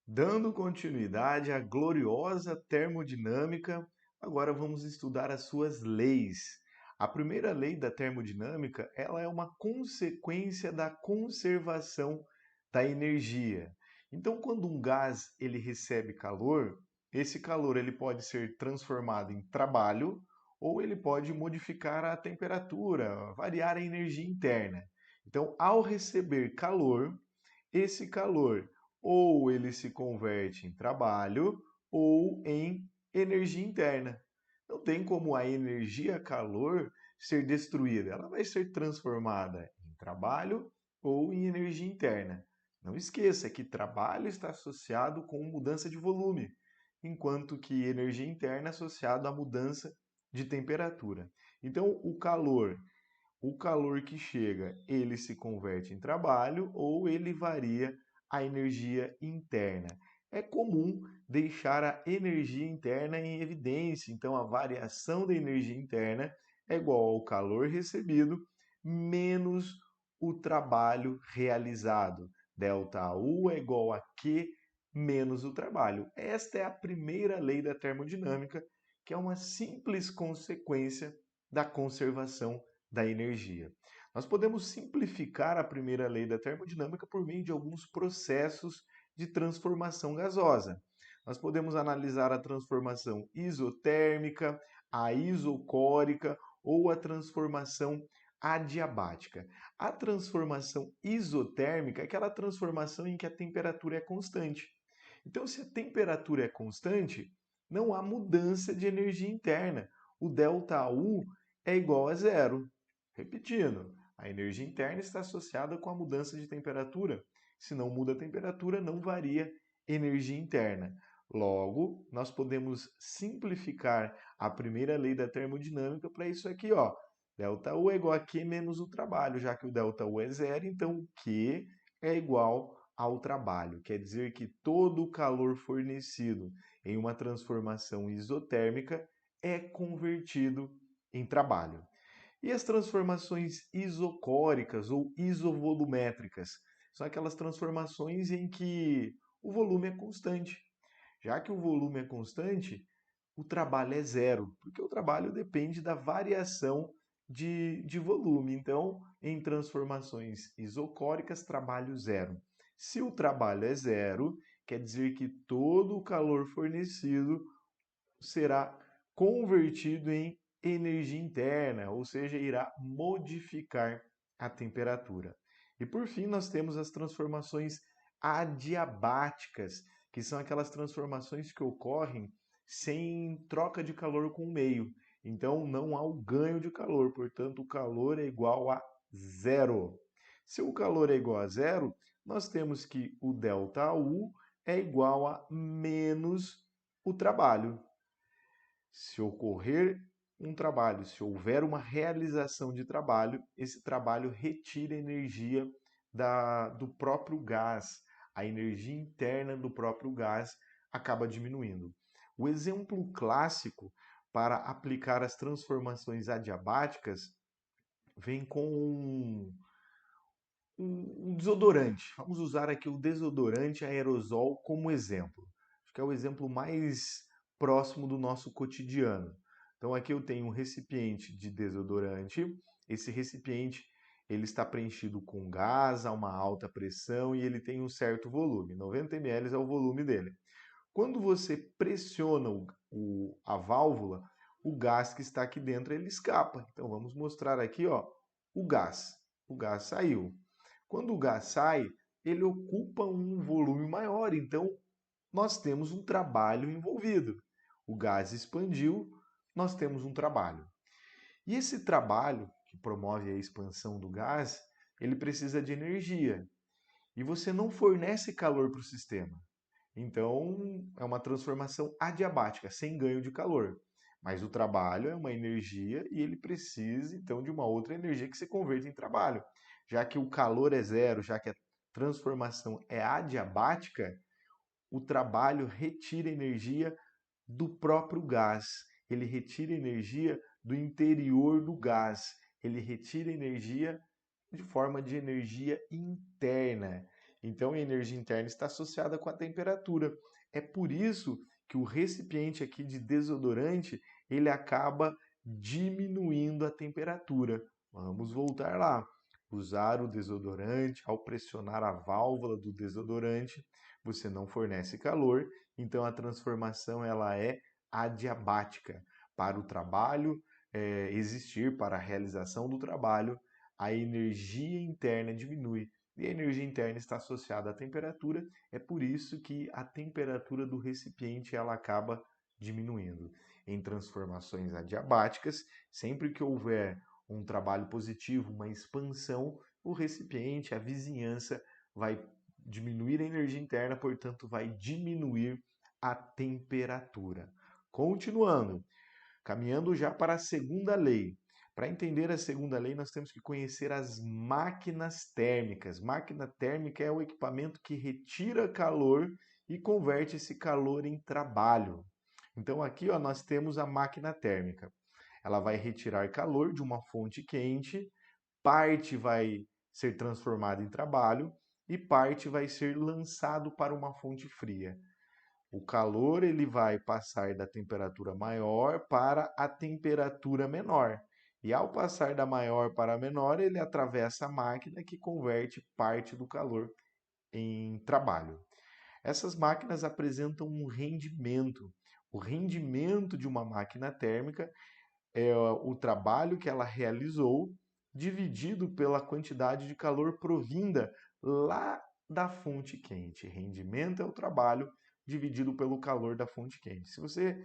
Dando continuidade à gloriosa termodinâmica, agora vamos estudar as suas leis. A primeira lei da termodinâmica, ela é uma consequência da conservação da energia. Então, quando um gás ele recebe calor, esse calor ele pode ser transformado em trabalho ou ele pode modificar a temperatura, variar a energia interna. Então, ao receber calor, esse calor ou ele se converte em trabalho ou em energia interna. Não tem como a energia calor ser destruída, ela vai ser transformada em trabalho ou em energia interna. Não esqueça que trabalho está associado com mudança de volume, enquanto que energia interna é associado à mudança de temperatura. Então, o calor que chega, ele se converte em trabalho ou ele varia a energia interna. É comum deixar a energia interna em evidência, então a variação da energia interna é igual ao calor recebido menos o trabalho realizado. Delta U é igual a Q menos o trabalho. Esta é a primeira lei da termodinâmica, que é uma simples consequência da conservação da energia. Nós podemos simplificar a primeira lei da termodinâmica por meio de alguns processos de transformação gasosa. Nós podemos analisar a transformação isotérmica, a isocórica ou a transformação adiabática. A transformação isotérmica é aquela transformação em que a temperatura é constante. Então, se a temperatura é constante, não há mudança de energia interna. O ΔU é igual a zero. Repetindo, a energia interna está associada com a mudança de temperatura. Se não muda a temperatura, não varia energia interna. Logo, nós podemos simplificar a primeira lei da termodinâmica para isso aqui, ó. ΔU é igual a Q menos o trabalho, já que o ΔU é zero, então o Q é igual ao trabalho. Quer dizer que todo o calor fornecido em uma transformação isotérmica é convertido em trabalho. E as transformações isocóricas ou isovolumétricas? São aquelas transformações em que o volume é constante. Já que o volume é constante, o trabalho é zero, porque o trabalho depende da variação de volume. Então, em transformações isocóricas, trabalho zero. Se o trabalho é zero, quer dizer que todo o calor fornecido será convertido em energia interna, ou seja, irá modificar a temperatura. E por fim, nós temos as transformações adiabáticas, que são aquelas transformações que ocorrem sem troca de calor com o meio. Então não há o ganho de calor, portanto o calor é igual a zero. Se o calor é igual a zero, nós temos que o ΔU é igual a menos o trabalho. Se ocorrer um trabalho, se houver uma realização de trabalho, esse trabalho retira energia do próprio gás. A energia interna do próprio gás acaba diminuindo. O exemplo clássico para aplicar as transformações adiabáticas vem com um desodorante. Vamos usar aqui o desodorante aerosol como exemplo. Acho que é o exemplo mais próximo do nosso cotidiano. Então aqui eu tenho um recipiente de desodorante. Esse recipiente ele está preenchido com gás a uma alta pressão e ele tem um certo volume. 90 ml é o volume dele. Quando você pressiona a válvula, o gás que está aqui dentro ele escapa. Então vamos mostrar aqui, ó, o gás. O gás saiu. Quando o gás sai, ele ocupa um volume maior, então nós temos um trabalho envolvido. O gás expandiu, nós temos um trabalho. E esse trabalho, que promove a expansão do gás, ele precisa de energia. E você não fornece calor para o sistema. Então, é uma transformação adiabática, sem ganho de calor. Mas o trabalho é uma energia e ele precisa, então, de uma outra energia que se converta em trabalho. Já que o calor é zero, já que a transformação é adiabática, o trabalho retira energia do próprio gás. Ele retira energia do interior do gás. Ele retira energia de forma de energia interna. Então, a energia interna está associada com a temperatura. É por isso que o recipiente aqui de desodorante, ele acaba diminuindo a temperatura. Vamos voltar lá. Usar o desodorante, ao pressionar a válvula do desodorante, você não fornece calor, então a transformação ela é adiabática. Para o trabalho existir, para a realização do trabalho, a energia interna diminui. E a energia interna está associada à temperatura, é por isso que a temperatura do recipiente ela acaba diminuindo. Em transformações adiabáticas, sempre que houver um trabalho positivo, uma expansão, o recipiente, a vizinhança vai diminuir a energia interna, portanto, vai diminuir a temperatura. Continuando, caminhando já para a segunda lei. Para entender a segunda lei, nós temos que conhecer as máquinas térmicas. Máquina térmica é o equipamento que retira calor e converte esse calor em trabalho. Então aqui ó, nós temos a máquina térmica. Ela vai retirar calor de uma fonte quente, parte vai ser transformada em trabalho e parte vai ser lançado para uma fonte fria. O calor ele vai passar da temperatura maior para a temperatura menor. E ao passar da maior para a menor, ele atravessa a máquina que converte parte do calor em trabalho. Essas máquinas apresentam um rendimento. O rendimento de uma máquina térmica é o trabalho que ela realizou dividido pela quantidade de calor provinda lá da fonte quente. Rendimento é o trabalho dividido pelo calor da fonte quente. Se você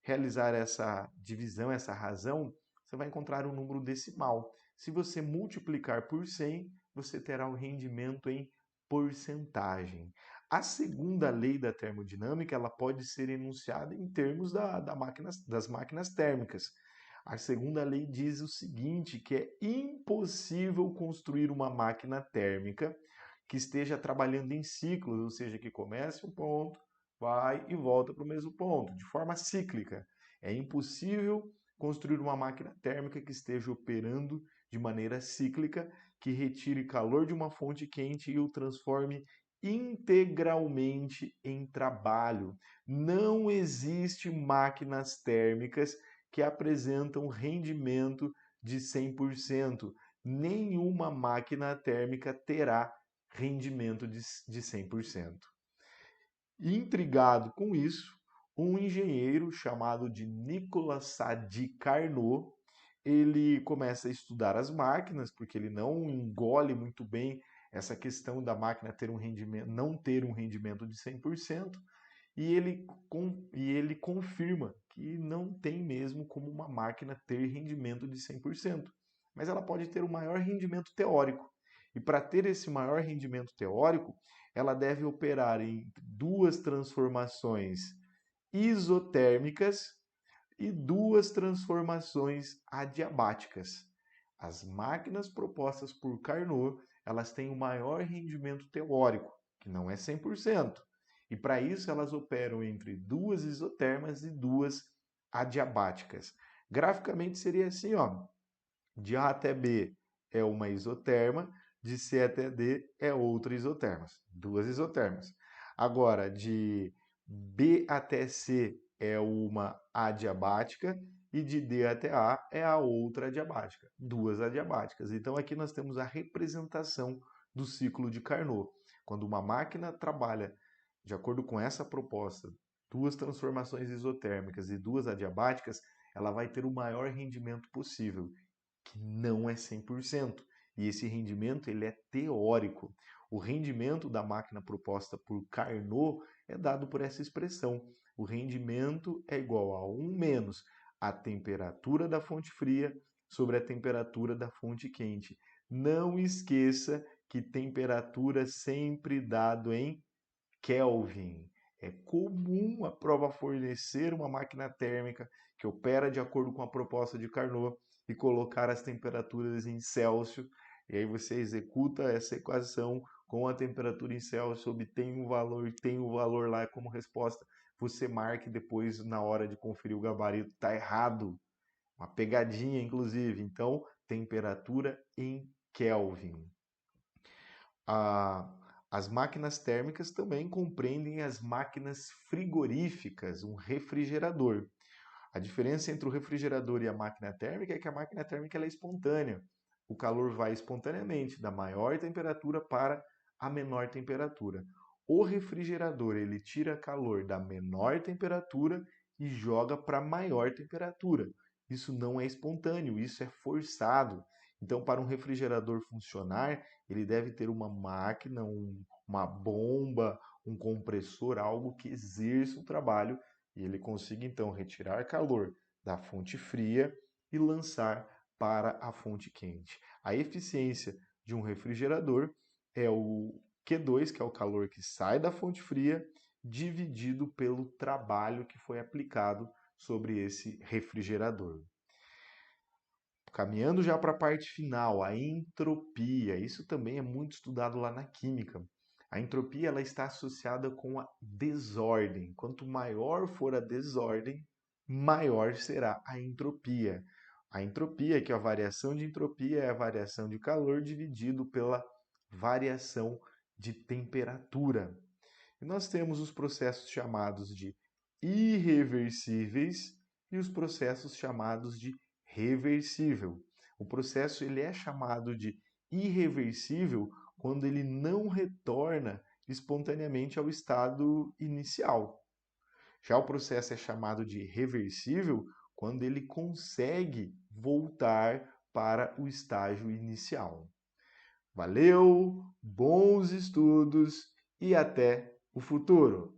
realizar essa divisão, essa razão, você vai encontrar um número decimal. Se você multiplicar por 100, você terá o rendimento em porcentagem. A segunda lei da termodinâmica ela pode ser enunciada em termos das máquinas térmicas. A segunda lei diz o seguinte, que é impossível construir uma máquina térmica que esteja trabalhando em ciclos, ou seja, que comece um ponto, vai e volta para o mesmo ponto, de forma cíclica. É impossível construir uma máquina térmica que esteja operando de maneira cíclica, que retire calor de uma fonte quente e o transforme integralmente em trabalho. Não existe máquinas térmicas que apresentam rendimento de 100%. Nenhuma máquina térmica terá rendimento de 100%. Intrigado com isso, um engenheiro chamado de Nicolas Sadi Carnot, ele começa a estudar as máquinas, porque ele não engole muito bem essa questão da máquina ter um rendimento, não ter um rendimento de 100%, e ele confirma que não tem mesmo como uma máquina ter rendimento de 100%, mas ela pode ter um maior rendimento teórico. E para ter esse maior rendimento teórico, ela deve operar em duas transformações isotérmicas e duas transformações adiabáticas. As máquinas propostas por Carnot, elas têm o maior rendimento teórico, que não é 100%. E para isso elas operam entre duas isotermas e duas adiabáticas. Graficamente seria assim, ó, de A até B é uma isoterma, de C até D é outra isoterma, duas isotermas. Agora, de B até C é uma adiabática e de D até A é a outra adiabática, duas adiabáticas. Então aqui nós temos a representação do ciclo de Carnot. Quando uma máquina trabalha de acordo com essa proposta, duas transformações isotérmicas e duas adiabáticas, ela vai ter o maior rendimento possível, que não é 100%. E esse rendimento ele é teórico. O rendimento da máquina proposta por Carnot é dado por essa expressão. O rendimento é igual a 1 menos a temperatura da fonte fria sobre a temperatura da fonte quente. Não esqueça que temperatura sempre dado em Kelvin. É comum a prova fornecer uma máquina térmica que opera de acordo com a proposta de Carnot e colocar as temperaturas em Celsius. E aí você executa essa equação com a temperatura em Celsius, obtém tem um valor lá como resposta. Você marque depois, na hora de conferir o gabarito, está errado. Uma pegadinha, inclusive. Então, temperatura em Kelvin. A, As máquinas térmicas também compreendem as máquinas frigoríficas, um refrigerador. A diferença entre o refrigerador e a máquina térmica é que a máquina térmica ela é espontânea. O calor vai espontaneamente da maior temperatura para a menor temperatura. O refrigerador ele tira calor da menor temperatura e joga para a maior temperatura. Isso não é espontâneo, isso é forçado. Então, para um refrigerador funcionar, ele deve ter uma máquina, uma bomba, um compressor, algo que exerça o trabalho e ele consiga então retirar calor da fonte fria e lançar para a fonte quente. A eficiência de um refrigerador é o Q2, que é o calor que sai da fonte fria, dividido pelo trabalho que foi aplicado sobre esse refrigerador. Caminhando já para a parte final, a entropia. Isso também é muito estudado lá na química. A entropia ela está associada com a desordem. Quanto maior for a desordem, maior será a entropia. A entropia, que é a variação de entropia, é a variação de calor dividido pela variação de temperatura. E nós temos os processos chamados de irreversíveis e os processos chamados de reversível. O processo ele é chamado de irreversível quando ele não retorna espontaneamente ao estado inicial. Já o processo é chamado de reversível quando ele consegue voltar para o estágio inicial. Valeu, bons estudos e até o futuro!